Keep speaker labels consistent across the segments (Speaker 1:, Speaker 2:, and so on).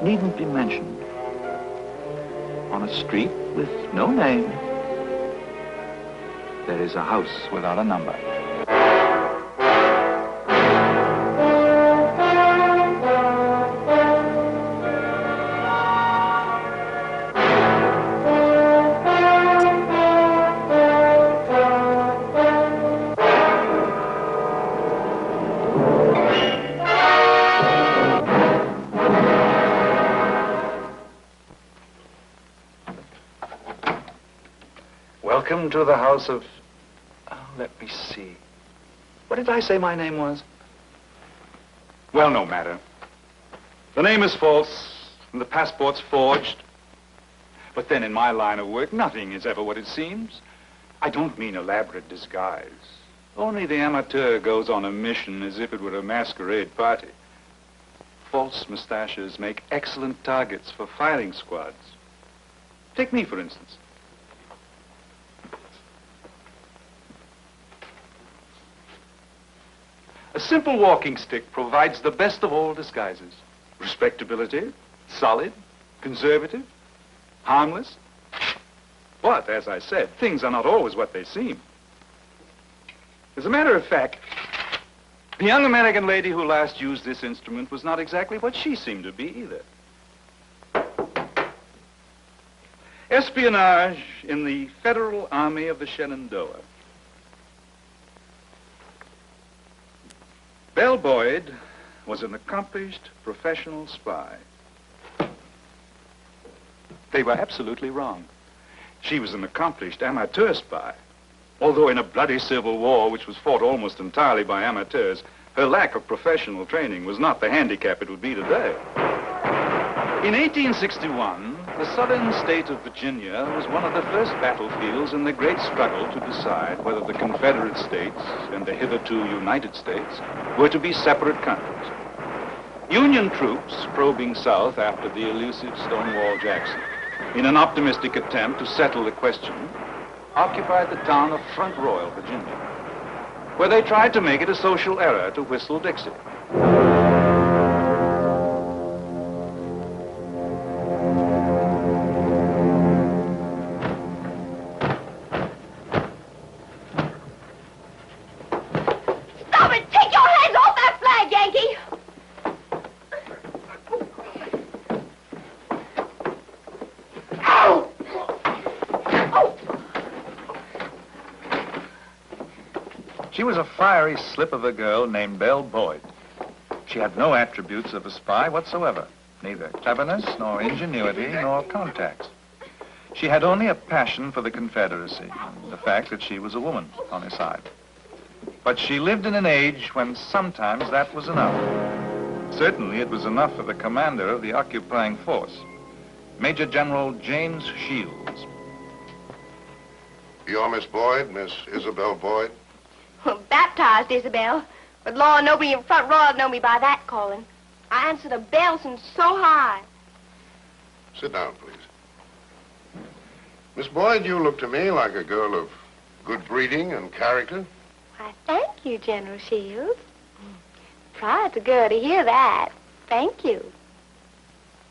Speaker 1: needn't be mentioned. On a street with no name, there is a house without a number. Welcome to the house of... Oh, let me see. What did I say my name was? Well, no matter. The name is false, and the passport's forged. But then in my line of work, nothing is ever what it seems. I don't mean elaborate disguise. Only the amateur goes on a mission as if it were a masquerade party. False mustaches make excellent targets for firing squads. Take me, for instance. A simple walking stick provides the best of all disguises. Respectability, solid, conservative, harmless. But, as I said, things are not always what they seem. As a matter of fact, the young American lady who last used this instrument was not exactly what she seemed to be either. Espionage in the Federal Army of the Shenandoah. Belle Boyd was an accomplished professional spy. They were absolutely wrong. She was an accomplished amateur spy. Although in a bloody civil war, which was fought almost entirely by amateurs, her lack of professional training was not the handicap it would be today. In 1861, the southern state of Virginia was one of the first battlefields in the great struggle to decide whether the Confederate States and the hitherto United States were to be separate countries. Union troops probing south after the elusive Stonewall Jackson, in an optimistic attempt to settle the question, occupied the town of Front Royal, Virginia, where they tried to make it a social error to whistle Dixie. She was a fiery slip of a girl named Belle Boyd. She had no attributes of a spy whatsoever, neither cleverness, nor ingenuity, nor contacts. She had only a passion for the Confederacy, and the fact that she was a woman on her side. But she lived in an age when sometimes that was enough. Certainly it was enough for the commander of the occupying force, Major General James Shields.
Speaker 2: You're Miss Boyd, Miss Isabel Boyd?
Speaker 3: Well, baptized Isabel, but Lord, nobody in Front Royal know me by that calling. I answer the bells and so high.
Speaker 2: Sit down, please. Miss Boyd, you look to me like a girl of good breeding and character.
Speaker 3: Why, thank you, General Shields. Tried to go to hear that. Thank you.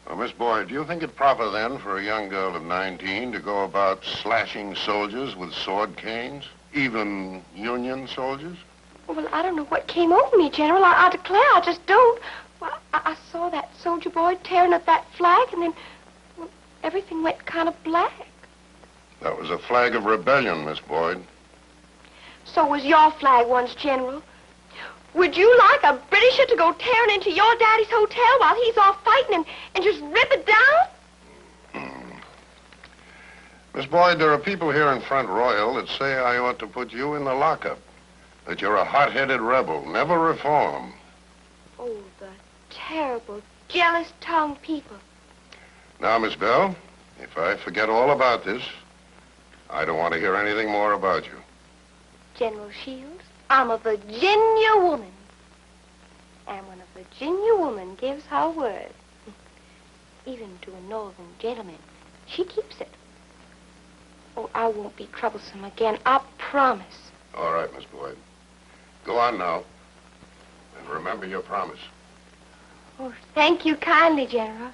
Speaker 2: Well, Miss Boyd, do you think it proper then for a young girl of 19 to go about slashing soldiers with sword canes? Even Union soldiers?
Speaker 3: Well, I don't know what came over me, General. I declare, I just don't. Well, I saw that soldier boy tearing up that flag, and then well, everything went kind of black.
Speaker 2: That was a flag of rebellion, Miss Boyd.
Speaker 3: So was your flag once, General. Would you like a Britisher to go tearing into your daddy's hotel while he's off fighting and just rip it down?
Speaker 2: Miss Boyd, there are people here in Front Royal that say I ought to put you in the lockup. That you're a hot-headed rebel, never reform.
Speaker 3: Oh, the terrible, jealous-tongued people.
Speaker 2: Now, Miss Belle, if I forget all about this, I don't want to hear anything more about you.
Speaker 3: General Shields, I'm a Virginia woman. And when a Virginia woman gives her word, even to a northern gentleman, she keeps it. Oh, I won't be troublesome again, I promise.
Speaker 2: All right, Miss Boyd. Go on now. And remember your promise.
Speaker 3: Oh, thank you kindly, General.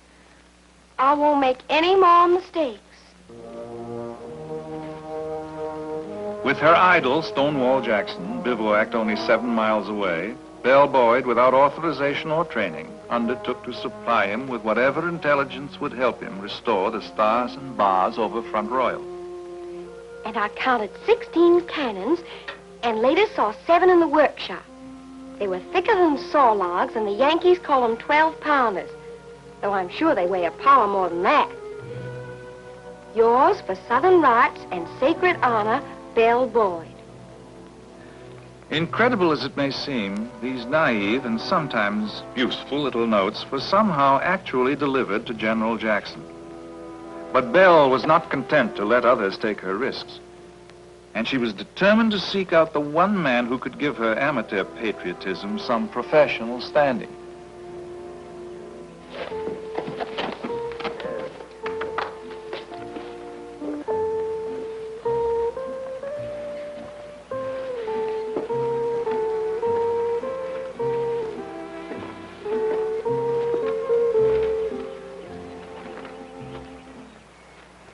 Speaker 3: I won't make any more mistakes.
Speaker 1: With her idol, Stonewall Jackson, bivouacked only 7 miles away, Belle Boyd, without authorization or training, undertook to supply him with whatever intelligence would help him restore the stars and bars over Front Royal.
Speaker 3: And I counted 16 cannons and later saw 7 in the workshop. They were thicker than saw logs, and the Yankees call them 12-pounders, though I'm sure they weigh a power more than that. Yours for Southern rights and sacred honor, Belle Boyd.
Speaker 1: Incredible as it may seem, these naive and sometimes useful little notes were somehow actually delivered to General Jackson. But Belle was not content to let others take her risks, and she was determined to seek out the one man who could give her amateur patriotism some professional standing.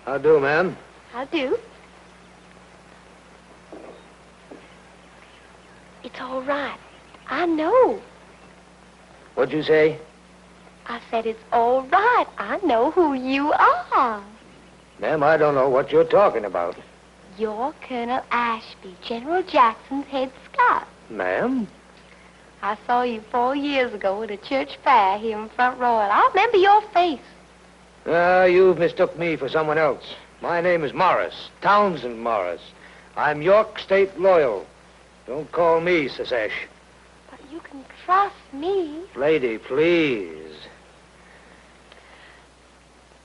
Speaker 4: How do, ma'am?
Speaker 3: How do? It's all right. I know.
Speaker 4: What'd you say?
Speaker 3: I said it's all right. I know who you are.
Speaker 4: Ma'am, I don't know what you're talking about.
Speaker 3: You're Colonel Ashby, General Jackson's head scout.
Speaker 4: Ma'am?
Speaker 3: I saw you 4 years ago at a church fair here in Front Royal. I remember your face.
Speaker 4: You've mistook me for someone else. My name is Morris, Townsend Morris. I'm York State loyal. Don't call me Sesesh.
Speaker 3: But you can trust me.
Speaker 4: Lady, please.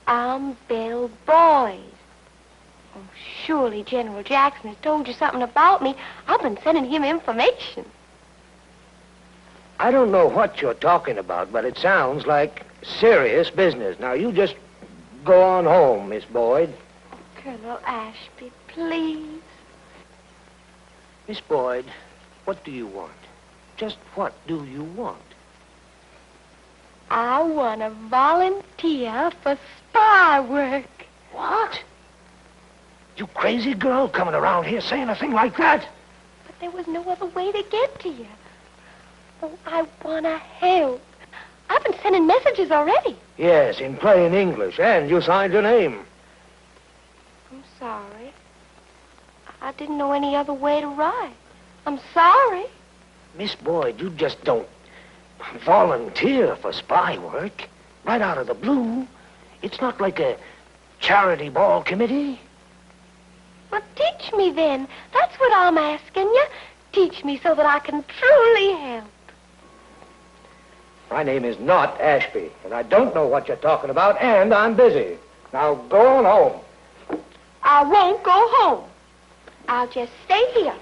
Speaker 3: I'm Belle Boyd. Oh, surely General Jackson has told you something about me. I've been sending him information.
Speaker 4: I don't know what you're talking about, but it sounds like serious business. Now, you just go on home, Miss Boyd.
Speaker 3: Colonel Ashby, please.
Speaker 4: Miss Boyd, what do you want? Just what do you want?
Speaker 3: I want to volunteer for spy work.
Speaker 4: What? You crazy girl coming around here saying a thing like that?
Speaker 3: But there was no other way to get to you. Oh, I want to help. I've been sending messages already.
Speaker 4: Yes, in plain English, and you signed your name.
Speaker 3: I'm sorry. I didn't know any other way to write. I'm sorry.
Speaker 4: Miss Boyd, you just don't volunteer for spy work right out of the blue. It's not like a charity ball committee.
Speaker 3: Well, teach me then. That's what I'm asking you. Teach me so that I can truly help.
Speaker 4: My name is not Ashby, and I don't know what you're talking about, and I'm busy. Now, go on home.
Speaker 3: I won't go home. I'll just stay here,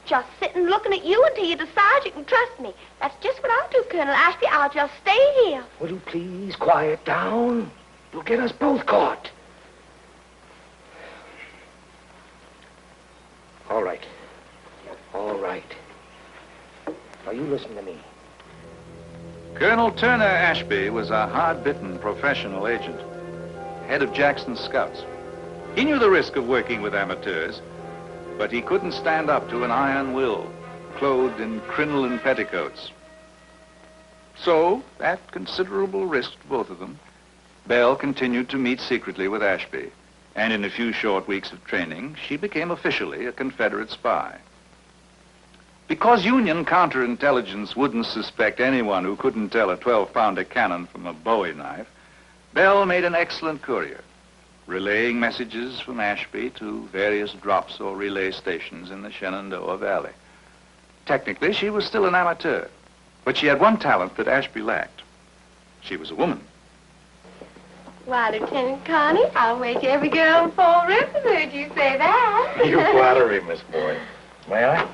Speaker 3: just sitting looking at you until you decide you can trust me. That's just what I'll do, Colonel Ashby. I'll just stay here.
Speaker 4: Will you please quiet down? You'll get us both caught. All right. All right. Now, you listen to me.
Speaker 1: Colonel Turner Ashby was a hard-bitten professional agent, head of Jackson's scouts. He knew the risk of working with amateurs, but he couldn't stand up to an iron will, clothed in crinoline petticoats. So, at considerable risk to both of them, Belle continued to meet secretly with Ashby, and in a few short weeks of training, she became officially a Confederate spy. Because Union counterintelligence wouldn't suspect anyone who couldn't tell a 12-pounder cannon from a Bowie knife, Belle made an excellent courier, relaying messages from Ashby to various drops or relay stations in the Shenandoah Valley. Technically, she was still an amateur, but she had one talent that Ashby lacked. She was a woman.
Speaker 3: Why, Lieutenant Connie, I'll wager every girl in Fall River heard you say that.
Speaker 5: You flatter me, Miss Boyd. May I?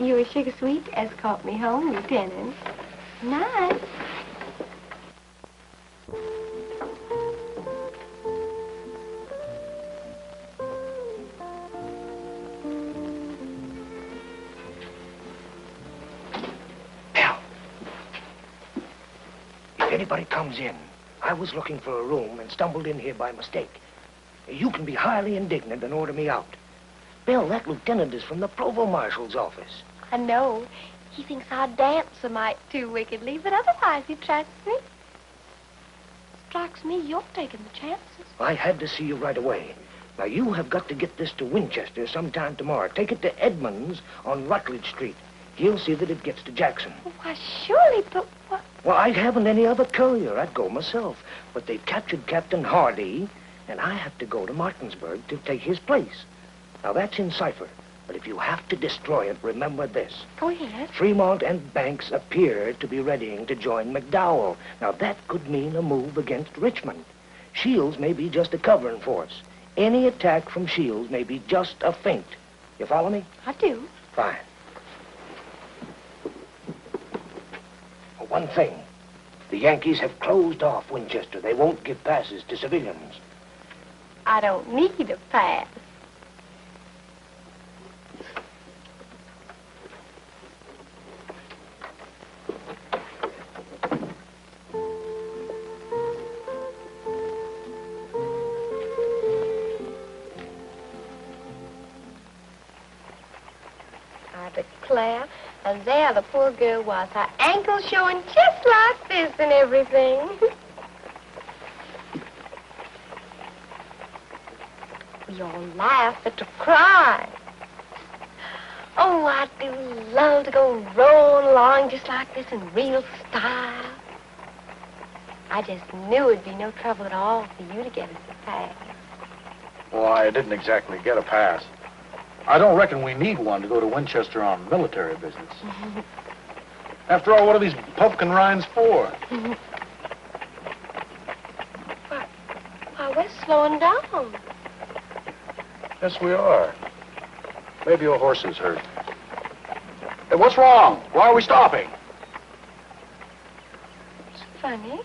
Speaker 3: You a sugar sweet escort me home, Lieutenant. Nice.
Speaker 4: Belle, if anybody comes in, I was looking for a room and stumbled in here by mistake. You can be highly indignant and order me out. Belle, that lieutenant is from the provost marshal's office.
Speaker 3: I know. He thinks I dance a mite too wickedly, but otherwise he trusts me. Strikes me you're taking the chances.
Speaker 4: I had to see you right away. Now, you have got to get this to Winchester sometime tomorrow. Take it to Edmonds on Rutledge Street. He'll see that it gets to Jackson.
Speaker 3: Why, surely, but what?
Speaker 4: Well, I haven't any other courier. I'd go myself. But they've captured Captain Hardy, and I have to go to Martinsburg to take his place. Now, that's in cipher. But if you have to destroy it, remember this.
Speaker 3: Go ahead.
Speaker 4: Fremont and Banks appear to be readying to join McDowell. Now, that could mean a move against Richmond. Shields may be just a covering force. Any attack from Shields may be just a feint. You follow me?
Speaker 3: I do.
Speaker 4: Fine. One thing. The Yankees have closed off Winchester. They won't give passes to civilians.
Speaker 3: I don't need a pass. I declare, and there the poor girl was, her ankles showing just like this and everything. We all laugh, but to cry. Oh, I do love to go rolling along just like this in real style. I just knew it'd be no trouble at all for you to get us a pass.
Speaker 5: Well, I didn't exactly get a pass. I don't reckon we need one to go to Winchester on military business. After all, what are these pumpkin rinds for?
Speaker 3: Why, we're slowing down.
Speaker 5: Yes, we are. Maybe your horse is hurt. Hey, what's wrong? Why are we stopping?
Speaker 3: It's funny.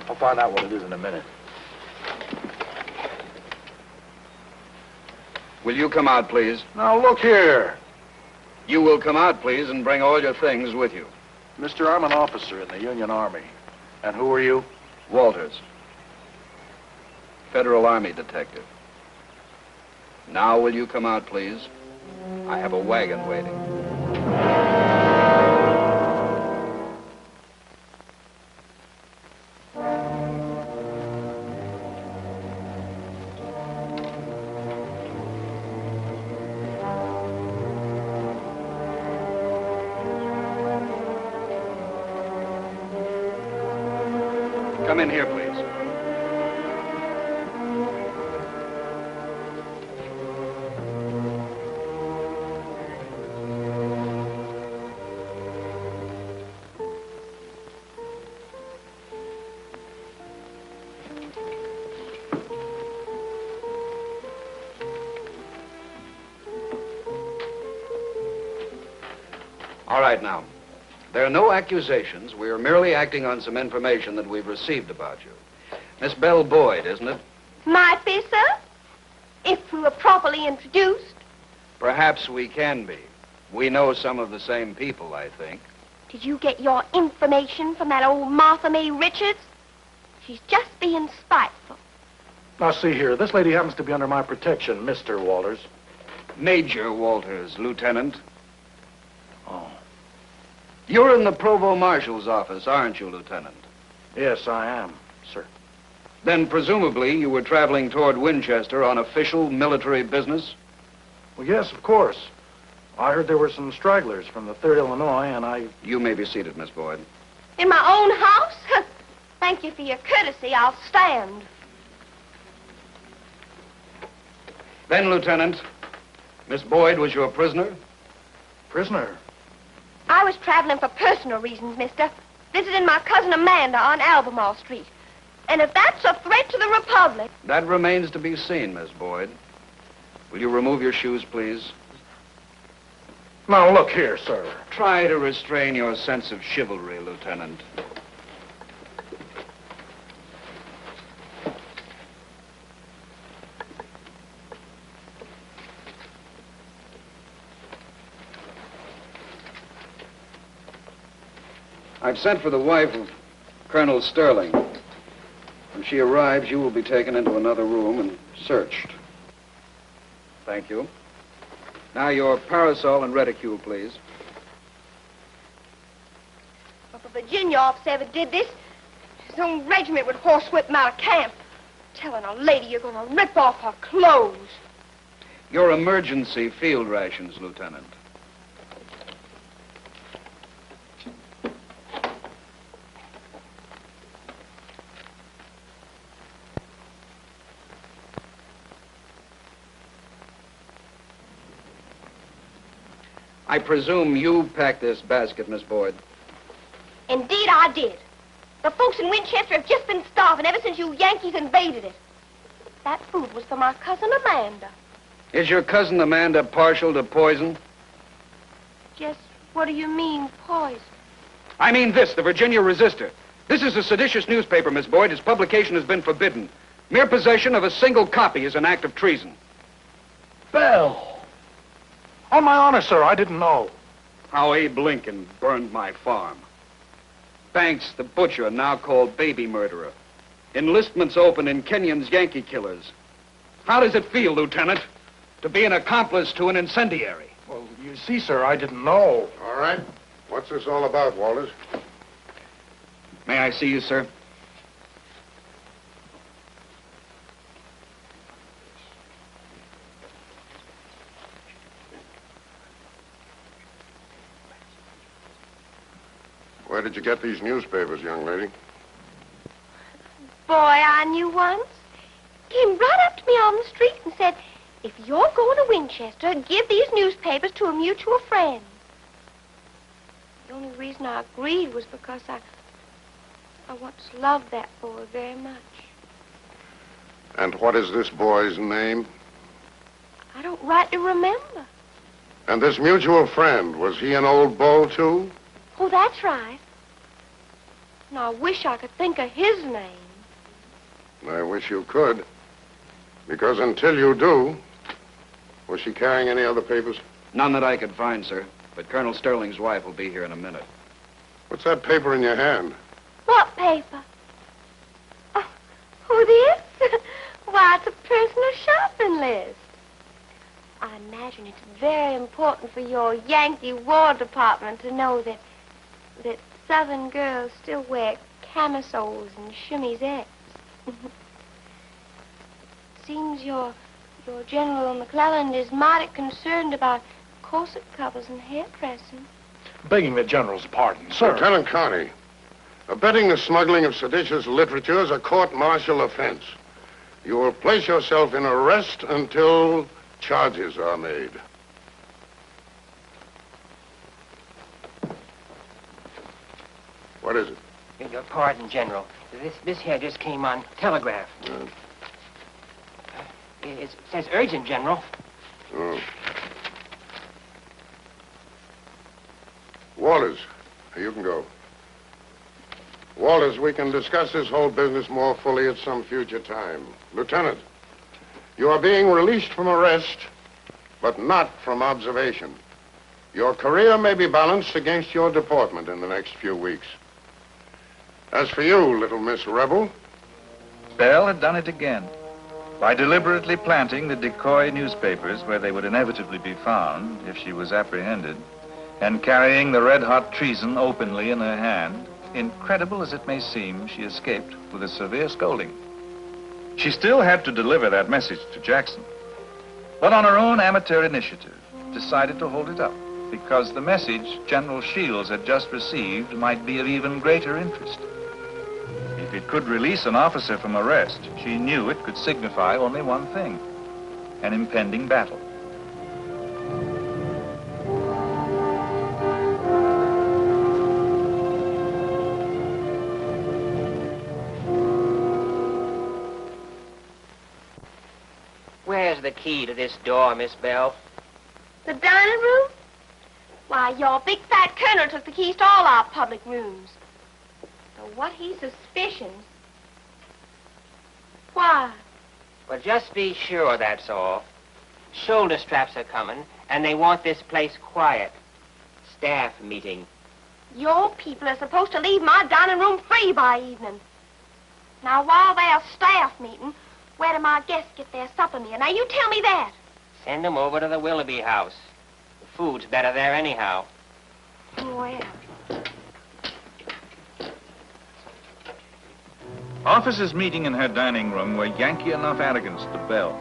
Speaker 5: I'll find out what it is in a minute.
Speaker 1: Will you come out, please?
Speaker 5: Now, look here.
Speaker 1: You will come out, please, and bring all your things with you.
Speaker 5: Mister, I'm an officer in the Union Army. And who are you?
Speaker 1: Walters. Federal Army detective. Now will you come out, please? I have a wagon waiting. Come in here, please. All right, now. There are no accusations. We are merely acting on some information that we've received about you. Miss Belle Boyd, isn't it?
Speaker 3: Might be, sir. If we were properly introduced.
Speaker 1: Perhaps we can be. We know some of the same people, I think.
Speaker 3: Did you get your information from that old Martha May Richards? She's just being spiteful.
Speaker 5: Now, see here. This lady happens to be under my protection, Mr. Walters.
Speaker 1: Major Walters, Lieutenant.
Speaker 5: Oh.
Speaker 1: You're in the Provost Marshal's office, aren't you, Lieutenant?
Speaker 5: Yes, I am, sir.
Speaker 1: Then presumably you were traveling toward Winchester on official military business?
Speaker 5: Well, yes, of course. I heard there were some stragglers from the 3rd Illinois, and I...
Speaker 1: You may be seated, Miss Boyd.
Speaker 3: In my own house? Thank you for your courtesy. I'll stand.
Speaker 1: Then, Lieutenant, Miss Boyd was your prisoner?
Speaker 5: Prisoner?
Speaker 3: I was traveling for personal reasons, mister. Visiting my cousin Amanda on Albemarle Street. And if that's a threat to the Republic...
Speaker 1: That remains to be seen, Miss Boyd. Will you remove your shoes, please?
Speaker 5: Now, look here, sir.
Speaker 1: Try to restrain your sense of chivalry, Lieutenant. I've sent for the wife of Colonel Sterling.
Speaker 6: When she arrives, you will be taken into another room and searched. Thank you. Now your parasol and reticule, please.
Speaker 3: If a Virginia officer ever did this, his own regiment would horsewhip him out of camp. Telling a lady you're going to rip off her clothes.
Speaker 6: Your emergency field rations, Lieutenant. I presume you packed this basket, Miss Boyd.
Speaker 3: Indeed, I did. The folks in Winchester have just been starving ever since you Yankees invaded it. That food was for my cousin Amanda.
Speaker 6: Is your cousin Amanda partial to poison?
Speaker 3: Just what do you mean, poison?
Speaker 6: I mean this, the Virginia Resistor. This is a seditious newspaper, Miss Boyd. Its publication has been forbidden. Mere possession of a single copy is an act of treason.
Speaker 5: Belle! On my honor, sir, I didn't know.
Speaker 6: How Abe Lincoln burned my farm. Banks, the butcher, now called baby murderer. Enlistments open in Kenyon's Yankee killers. How does it feel, Lieutenant, to be an accomplice to an incendiary?
Speaker 5: Well, you see, sir, I didn't know.
Speaker 2: All right. What's this all about, Walters?
Speaker 6: May I see you, sir?
Speaker 2: Where did you get these newspapers, young lady?
Speaker 3: Boy I knew once came right up to me on the street and said, if you're going to Winchester, give these newspapers to a mutual friend. The only reason I agreed was because I once loved that boy very much.
Speaker 2: And what is this boy's name?
Speaker 3: I don't rightly remember.
Speaker 2: And this mutual friend, was he an old beau, too?
Speaker 3: Oh, that's right. And I wish I could think of his name.
Speaker 2: I wish you could. Because until you do, was she carrying any other papers?
Speaker 6: None that I could find, sir. But Colonel Sterling's wife will be here in a minute.
Speaker 2: What's that paper in your hand?
Speaker 3: What paper? Oh, this? Why, it's a personal shopping list. I imagine it's very important for your Yankee War Department to know that Southern girls still wear camisoles and chemisettes. Seems your General McClellan is mighty concerned about corset covers and hairdressing.
Speaker 5: Begging the General's pardon, sir.
Speaker 2: Lieutenant Carney, abetting the smuggling of seditious literature is a court-martial offense. You will place yourself in arrest until charges are made. What is it?
Speaker 7: Your pardon, General. This here just came on telegraph. It says urgent, General.
Speaker 2: Oh. Walters, you can go. Walters, we can discuss this whole business more fully at some future time. Lieutenant, you are being released from arrest, but not from observation. Your career may be balanced against your deportment in the next few weeks. As for you, little Miss Rebel...
Speaker 1: Belle had done it again. By deliberately planting the decoy newspapers where they would inevitably be found if she was apprehended, and carrying the red-hot treason openly in her hand, incredible as it may seem, she escaped with a severe scolding. She still had to deliver that message to Jackson, but on her own amateur initiative, decided to hold it up, because the message General Shields had just received might be of even greater interest. If it could release an officer from arrest, she knew it could signify only one thing: an impending battle.
Speaker 7: Where's the key to this door, Miss Belle?
Speaker 3: The dining room? Why, your big fat colonel took the keys to all our public rooms. So what he suspicions? Why?
Speaker 7: Well, just be sure, that's all. Shoulder straps are coming, and they want this place quiet. Staff meeting.
Speaker 3: Your people are supposed to leave my dining room free by evening. Now, while there's staff meeting, where do my guests get their supper meal? Now, you tell me that.
Speaker 7: Send them over to the Willoughby house. The food's better there anyhow.
Speaker 3: Well.
Speaker 1: Officers meeting in her dining room were Yankee enough arrogance to Belle.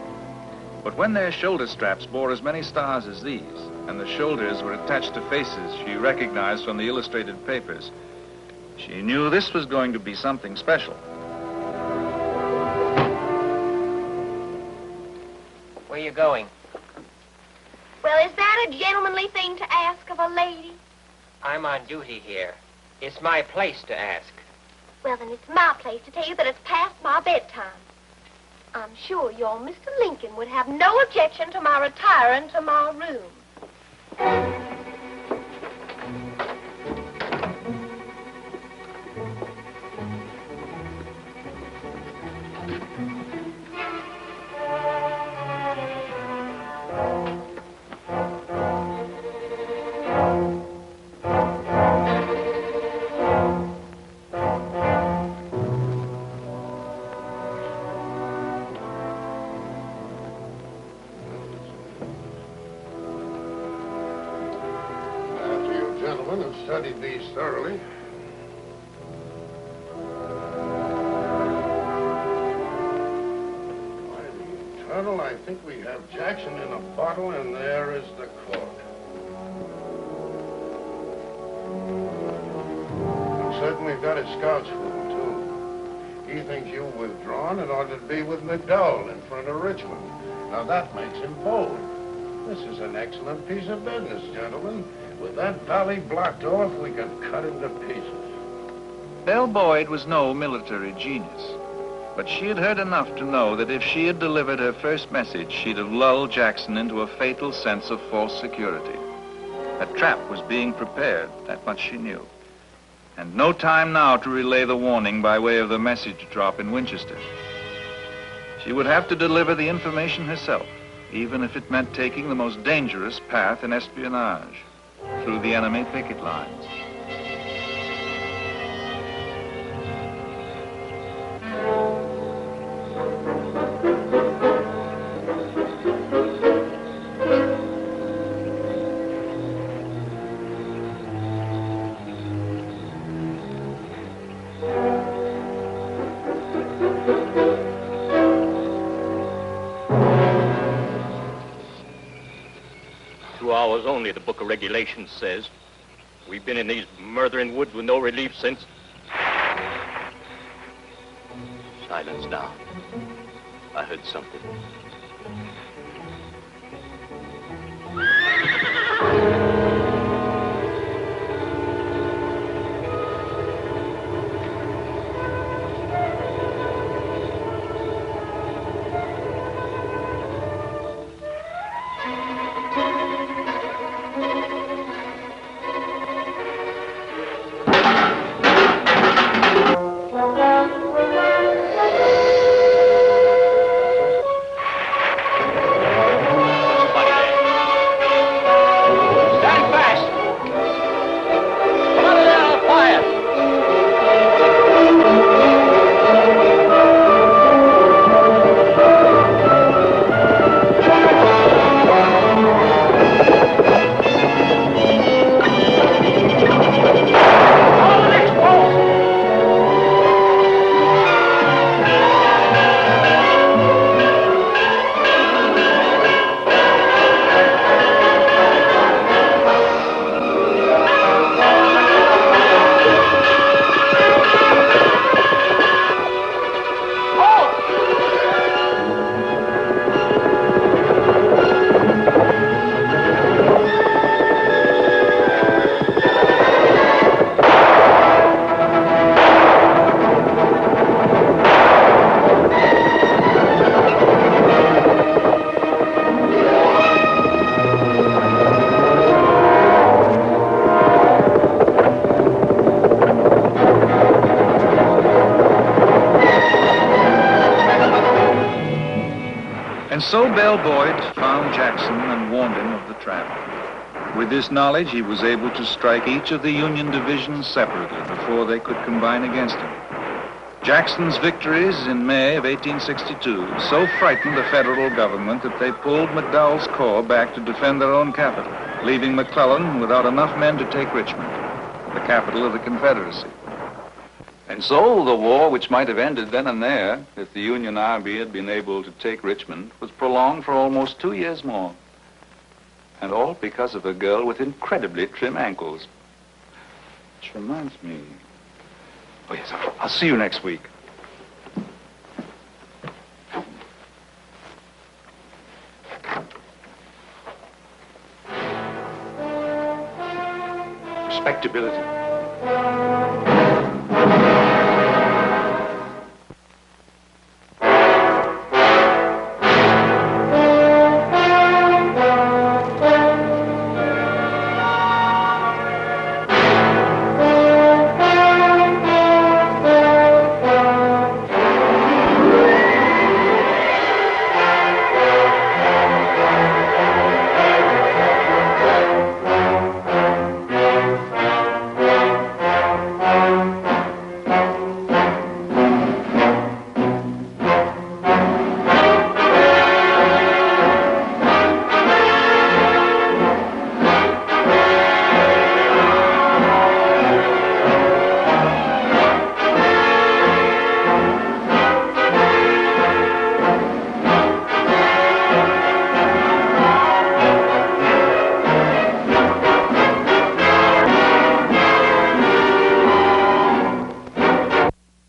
Speaker 1: But when their shoulder straps bore as many stars as these, and the shoulders were attached to faces she recognized from the illustrated papers, she knew this was going to be something special.
Speaker 7: Where you going?
Speaker 3: Well, is that a gentlemanly thing to ask of a lady?
Speaker 7: I'm on duty here. It's my place to ask.
Speaker 3: Well, then it's my place to tell you that it's past my bedtime. I'm sure your Mr. Lincoln would have no objection to my retiring to my room.
Speaker 2: Studied these thoroughly. By the eternal, I think we have Jackson in a bottle, and there is the cork. I'm certain we've got his scouts for him, too. He thinks you've withdrawn in order to be with McDowell in front of Richmond. Now, that makes him bold. This is an excellent piece of business, gentlemen. With that valley blocked off, we can cut him to pieces.
Speaker 1: Belle Boyd was no military genius, but she had heard enough to know that if she had delivered her first message, she'd have lulled Jackson into a fatal sense of false security. A trap was being prepared, that much she knew. And no time now to relay the warning by way of the message drop in Winchester. She would have to deliver the information herself, even if it meant taking the most dangerous path in espionage, through the enemy picket lines.
Speaker 8: Only the book of regulations says. We've been in these murdering woods with no relief since. Silence now. I heard something.
Speaker 1: So Belle Boyd found Jackson and warned him of the trap. With this knowledge, he was able to strike each of the Union divisions separately before they could combine against him. Jackson's victories in May of 1862 so frightened the federal government that they pulled McDowell's corps back to defend their own capital, leaving McClellan without enough men to take Richmond, the capital of the Confederacy. And so the war, which might have ended then and there if the Union Army had been able to take Richmond, was prolonged for almost 2 years more. And all because of a girl with incredibly trim ankles. Which reminds me... Oh, yes, I'll see you next week. Respectability.